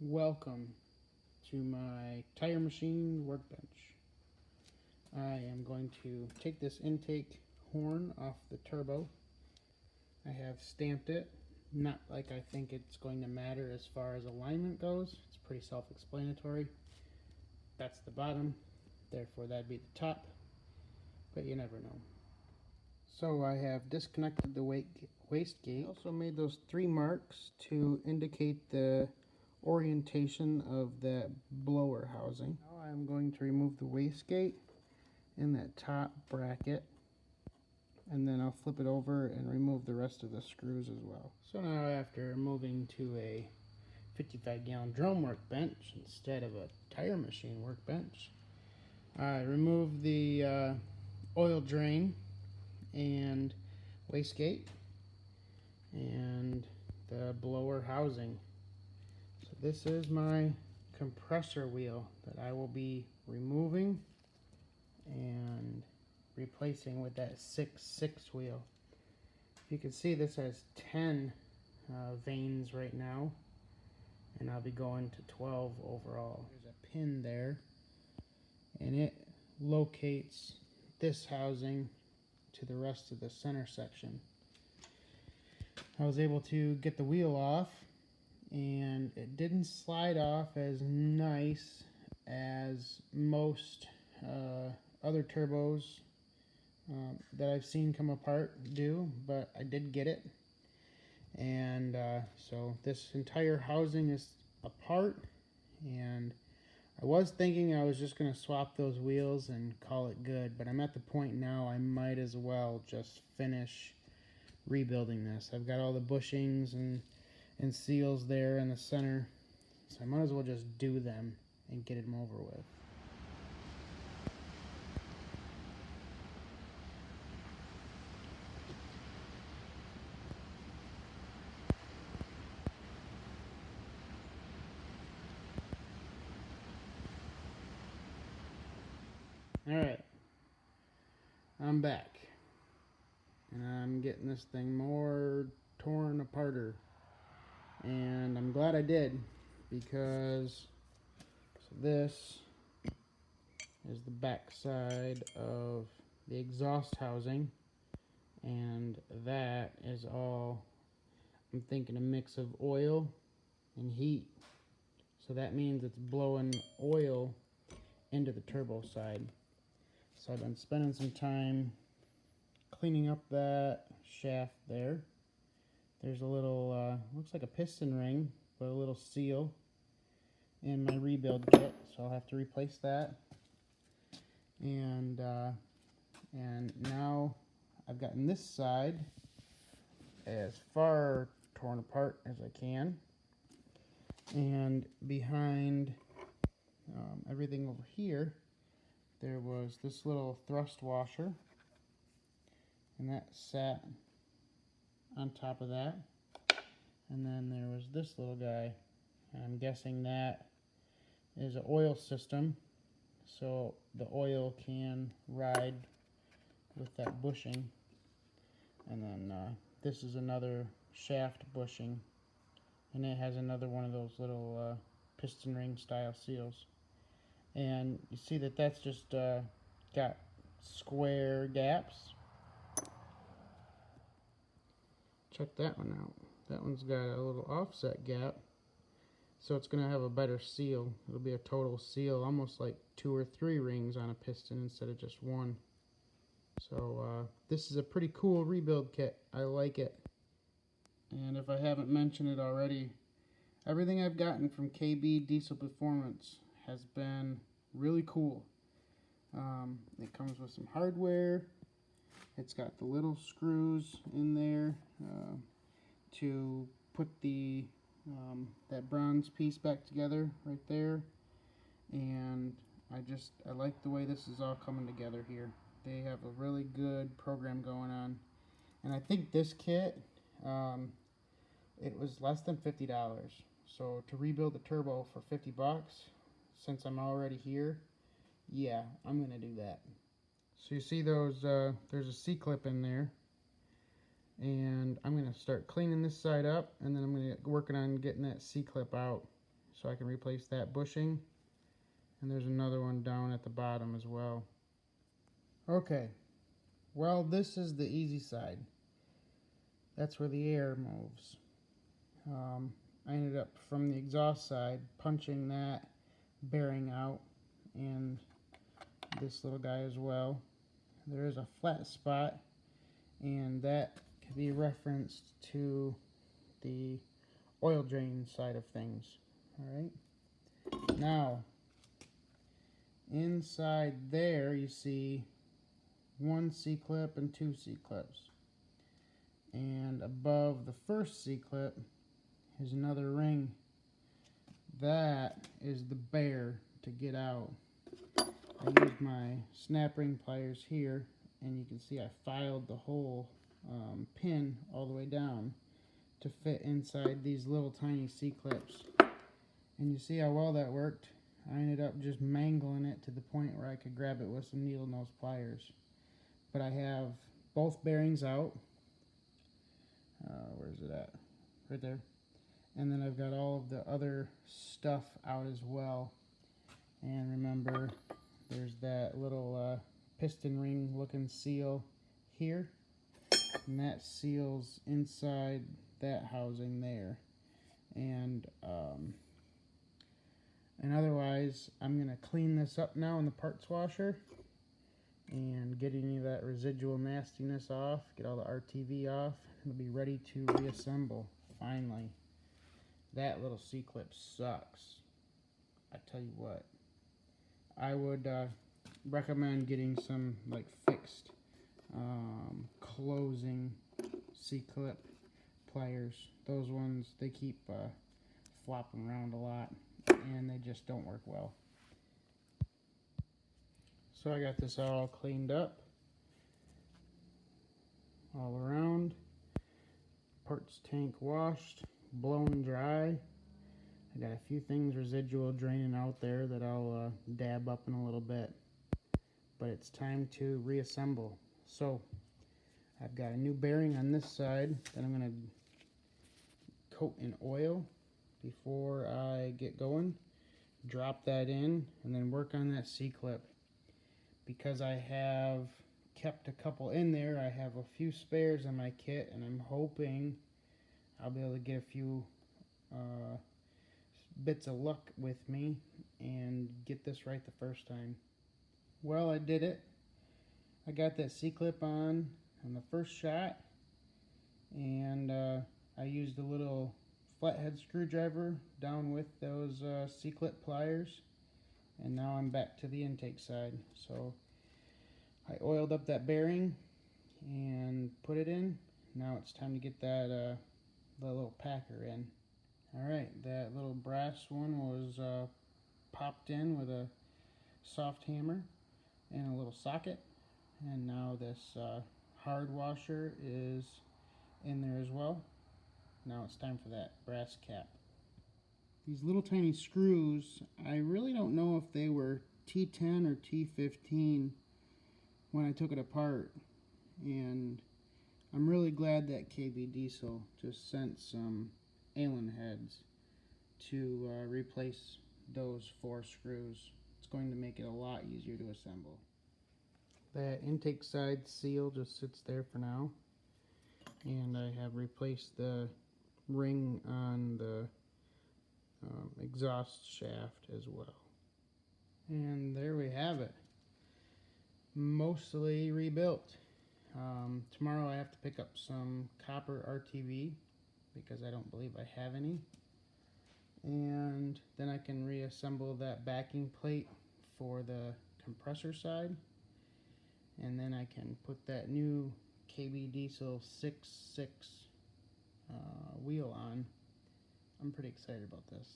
Welcome to my tire machine workbench. I am going to take this intake horn off the turbo. I have stamped it, not like I think it's going to matter as far as alignment goes. It's pretty self-explanatory. That's the bottom, therefore that'd be the top, but you never know. So I have disconnected the wastegate. I also made those 3 marks to indicate the orientation of that blower housing. Now I'm going to remove the wastegate in that top bracket, and then I'll flip it over and remove the rest of the screws as well. So now, after moving to a 55-gallon drum workbench instead of a tire machine workbench, I removed the oil drain and wastegate and the blower housing. So this is my compressor wheel that I will be removing and replacing with that 6/6 wheel. You can see this has 10 vanes right now, and I'll be going to 12 overall. There's a pin there, and it locates this housing to the rest of the center section. I was able to get the wheel off, and it didn't slide off as nice as most other turbos that I've seen come apart do, but I did get it. And so this entire housing is apart, and I was thinking I was just going to swap those wheels and call it good, but I'm at the point now I might as well just finish rebuilding this. I've got all the bushings and seals there in the center, so I might as well just do them and get them over with. Alright, I'm back, and I'm getting this thing more torn aparter, and I'm glad I did, because this is the back side of the exhaust housing, and that is all, I'm thinking, a mix of oil and heat, so that means it's blowing oil into the turbo side. So I've been spending some time cleaning up that shaft there. There's a little, looks like a piston ring, but a little seal in my rebuild kit, so I'll have to replace that. And now I've gotten this side as far torn apart as I can. And behind everything over here, there was this little thrust washer, and that sat on top of that. And then there was this little guy, and I'm guessing that is an oil system, so the oil can ride with that bushing. And then this is another shaft bushing, and it has another one of those little piston ring style seals. And you see that that's just got square gaps. Check that one out. That one's got a little offset gap, so it's going to have a better seal. It'll be a total seal, almost like 2 or 3 rings on a piston instead of just 1. So this is a pretty cool rebuild kit. I like it. And if I haven't mentioned it already, everything I've gotten from KB Diesel Performance has been really cool. It comes with some hardware. It's got the little screws in there to put the that bronze piece back together right there. And I like the way this is all coming together here. They have a really good program going on, and I think this kit it was less than $50. So to rebuild the turbo for $50, since I'm already here, yeah, I'm gonna do that. So you see those, there's a C-clip in there, and I'm gonna start cleaning this side up, and then I'm gonna get working on getting that C-clip out so I can replace that bushing. And there's another one down at the bottom as well. Okay, well, this is the easy side. That's where the air moves. I ended up from the exhaust side punching that bearing out and this little guy as well. There is a flat spot, and that can be referenced to the oil drain side of things. Alright, now inside there you see one C-clip and two C-clips, and above the first C-clip is another ring. That is the bear to get out. I used my snap ring pliers here, and you can see I filed the whole pin all the way down to fit inside these little tiny C-clips. And you see how well that worked. I ended up just mangling it to the point where I could grab it with some needle nose pliers. But I have both bearings out. Where's it at? Right there. And then I've got all of the other stuff out as well. And remember, there's that little piston ring looking seal here, and that seals inside that housing there. And otherwise, I'm going to clean this up now in the parts washer and get any of that residual nastiness off, get all the RTV off. It'll be ready to reassemble finally. That little C-clip sucks. I tell you what. I would recommend getting some like fixed closing C-clip pliers. Those ones, they keep flopping around a lot and they just don't work well. So I got this all cleaned up all around. Parts tank washed, blown dry. I got a few things residual draining out there that I'll dab up in a little bit. But it's time to reassemble. So I've got a new bearing on this side that I'm going to coat in oil before I get going. Drop that in and then work on that C-clip. Because I have kept a couple in there, I have a few spares in my kit, and I'm hoping I'll be able to get a few bits of luck with me and get this right the first time. Well, I did it. I got that C-clip on the first shot, and I used a little flathead screwdriver down with those C-clip pliers, and now I'm back to the intake side. So I oiled up that bearing and put it in. Now it's time to get that the little packer in. Alright, that little brass one was popped in with a soft hammer and a little socket, and now this hard washer is in there as well. Now it's time for that brass cap. These little tiny screws, I really don't know if they were T10 or T15 when I took it apart, and I'm really glad that KB Diesel just sent some Allen heads to replace those 4 screws. It's going to make it a lot easier to assemble. That intake side seal just sits there for now, and I have replaced the ring on the exhaust shaft as well. And there we have it, mostly rebuilt. Tomorrow I have to pick up some copper RTV because I don't believe I have any, and then I can reassemble that backing plate for the compressor side, and then I can put that new KB Diesel 6.6 wheel on. I'm pretty excited about this.